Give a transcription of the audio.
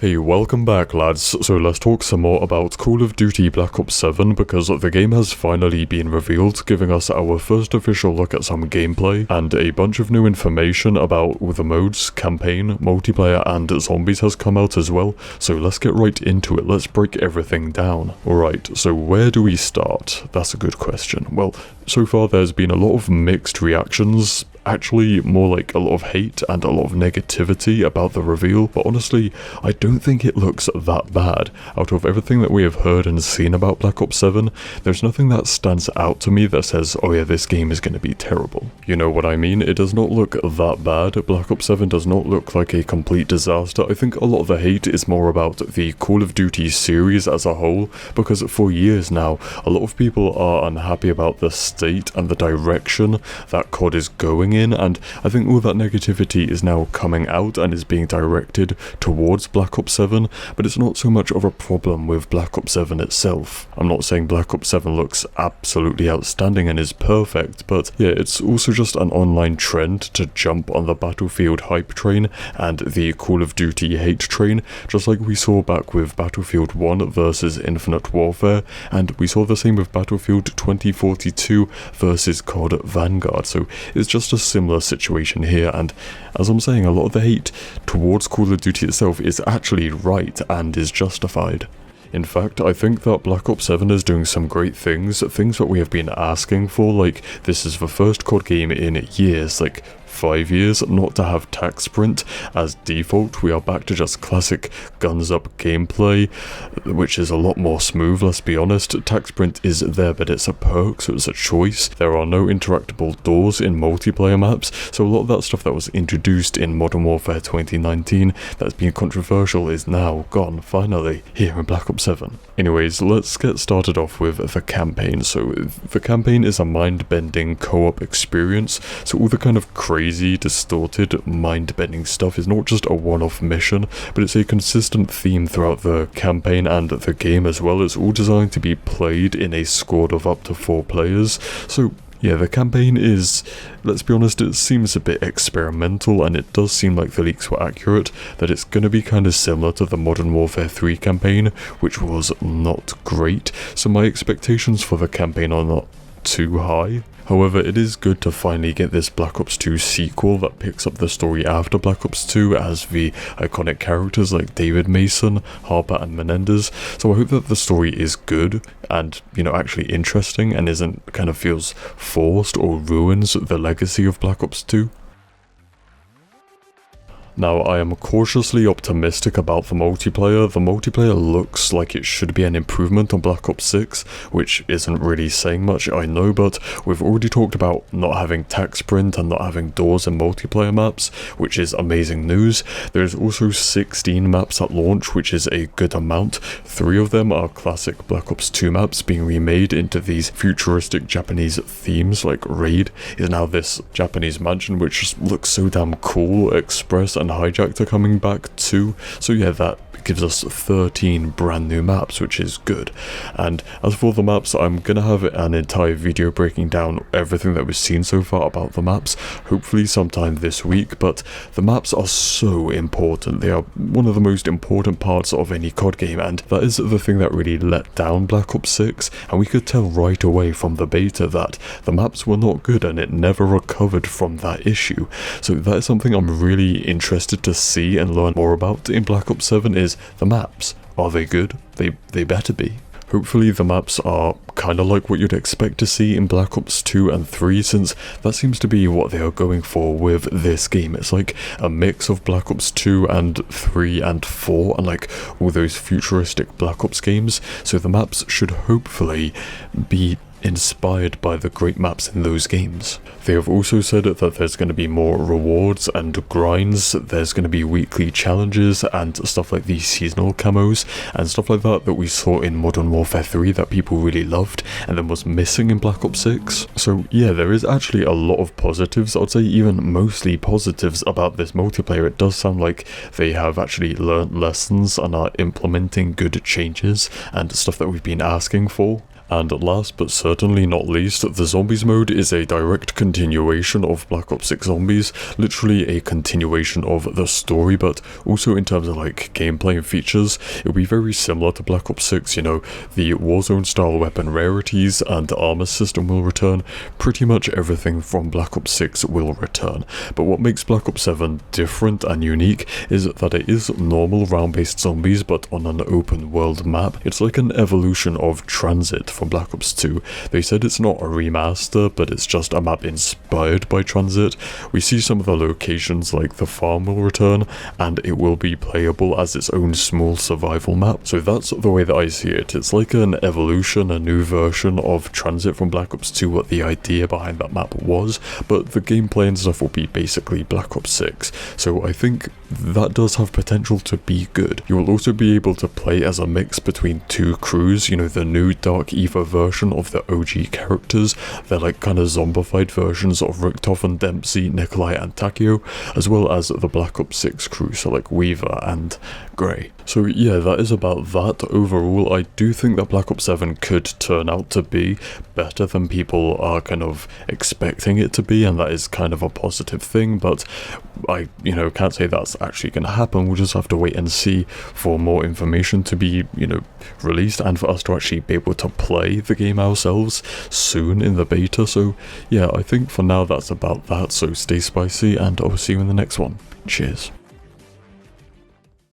Hey, welcome back lads. So let's talk some more about Call of Duty Black Ops 7 because the game has finally been revealed, giving us our first official look at some gameplay and a bunch of new information about the modes, campaign, multiplayer and zombies has come out as well. So let's get right into it, let's break everything down. Alright, so where do we start? That's a good question. Well, so far there's been a lot of mixed reactions. Actually, more like a lot of hate and a lot of negativity about the reveal, but honestly, I don't think it looks that bad. Out of everything that we have heard and seen about Black Ops 7, there's nothing that stands out to me that says, oh yeah, this game is going to be terrible. You know what I mean? It does not look that bad. Black Ops 7 does not look like a complete disaster. I think a lot of the hate is more about the Call of Duty series as a whole, because for years now, a lot of people are unhappy about the state and the direction that COD is going in, and I think all that negativity is now coming out and is being directed towards Black Ops 7, but it's not so much of a problem with Black Ops 7 itself. I'm not saying Black Ops 7 looks absolutely outstanding and is perfect, but yeah, it's also just an online trend to jump on the Battlefield hype train and the Call of Duty hate train, just like we saw back with Battlefield 1 versus Infinite Warfare, and we saw the same with Battlefield 2042 versus COD Vanguard, so it's just a similar situation here, and as I'm saying, a lot of the hate towards Call of Duty itself is actually right and is justified. In fact, I think that Black Ops 7 is doing some great things that we have been asking for, like this is the first COD game in years, like 5 years, not to have tac sprint as default. We are back to just classic guns up gameplay, which is a lot more smooth, let's be honest. Tac sprint is there, but it's a perk, so it's a choice. There are no interactable doors in multiplayer maps, so a lot of that stuff that was introduced in Modern Warfare 2019 that's been controversial is now gone, finally, here in Black Ops 7. Anyways, let's get started off with the campaign. So the campaign is a mind-bending co-op experience, so all the kind of crazy, distorted, mind-bending stuff is not just a one-off mission, but it's a consistent theme throughout the campaign and the game as well. It's all designed to be played in a squad of up to 4 players, so yeah, the campaign is, let's be honest, it seems a bit experimental, and it does seem like the leaks were accurate, that it's going to be kind of similar to the Modern Warfare 3 campaign, which was not great, so my expectations for the campaign are not too high. However, it is good to finally get this Black Ops 2 sequel that picks up the story after Black Ops 2 as the iconic characters like David Mason, Harper and Menendez, so I hope that the story is good and, you know, actually interesting and isn't kind of feels forced or ruins the legacy of Black Ops 2. Now, I am cautiously optimistic about the multiplayer. The multiplayer looks like it should be an improvement on Black Ops 6, which isn't really saying much, I know, but we've already talked about not having tac sprint and not having doors in multiplayer maps, which is amazing news. There's also 16 maps at launch, which is a good amount. 3 of them are classic Black Ops 2 maps being remade into these futuristic Japanese themes, like Raid is now this Japanese mansion, which just looks so damn cool. Express and Hijacked are coming back too, so yeah, that gives us 13 brand new maps, which is good. And as for the maps, I'm gonna have an entire video breaking down everything that we've seen so far about the maps, hopefully sometime this week, but the maps are so important. They are one of the most important parts of any COD game, and that is the thing that really let down Black Ops 6, and we could tell right away from the beta that the maps were not good and it never recovered from that issue. So that is something I'm really interested to see and learn more about in Black Ops 7 is the maps. Are they good? They better be. Hopefully the maps are kind of like what you'd expect to see in Black Ops 2 and 3, since that seems to be what they are going for with this game. It's like a mix of Black Ops 2 and 3 and 4 and like all those futuristic Black Ops games, so the maps should hopefully be inspired by the great maps in those games. They have also said that there's going to be more rewards and grinds, there's going to be weekly challenges and stuff like these seasonal camos and stuff like that we saw in Modern Warfare 3 that people really loved and then was missing in Black Ops 6. So yeah, there is actually a lot of positives, I'd say even mostly positives about this multiplayer. It does sound like they have actually learned lessons and are implementing good changes and stuff that we've been asking for. And last but certainly not least, the Zombies mode is a direct continuation of Black Ops 6 Zombies, literally a continuation of the story, but also in terms of like gameplay and features, it'll be very similar to Black Ops 6, you know, the Warzone style weapon rarities and armor system will return, pretty much everything from Black Ops 6 will return. But what makes Black Ops 7 different and unique is that it is normal round-based zombies but on an open world map. It's like an evolution of Transit from Black Ops 2. They said it's not a remaster, but it's just a map inspired by Transit. We see some of the locations like the farm will return, and it will be playable as its own small survival map. So that's the way that I see it. It's like an evolution, a new version of Transit from Black Ops 2, what the idea behind that map was, but the gameplay and stuff will be basically Black Ops 6. So I think that does have potential to be good. You will also be able to play as a mix between two crews, you know, the new Dark Eva version of the OG characters. They're like kind of zombified versions of Richthofen and Dempsey, Nikolai and Takio, as well as the Black Ops 6 crew, so like Weaver and Grey. So yeah, that is about that. Overall, I do think that Black Ops 7 could turn out to be better than people are kind of expecting it to be, and that is kind of a positive thing, but I, you know, can't say that's actually going to happen. We'll just have to wait and see for more information to be, you know, released and for us to actually be able to play the game ourselves soon in the beta. So yeah, I think for now that's about that, so stay spicy and I'll see you in the next one. Cheers.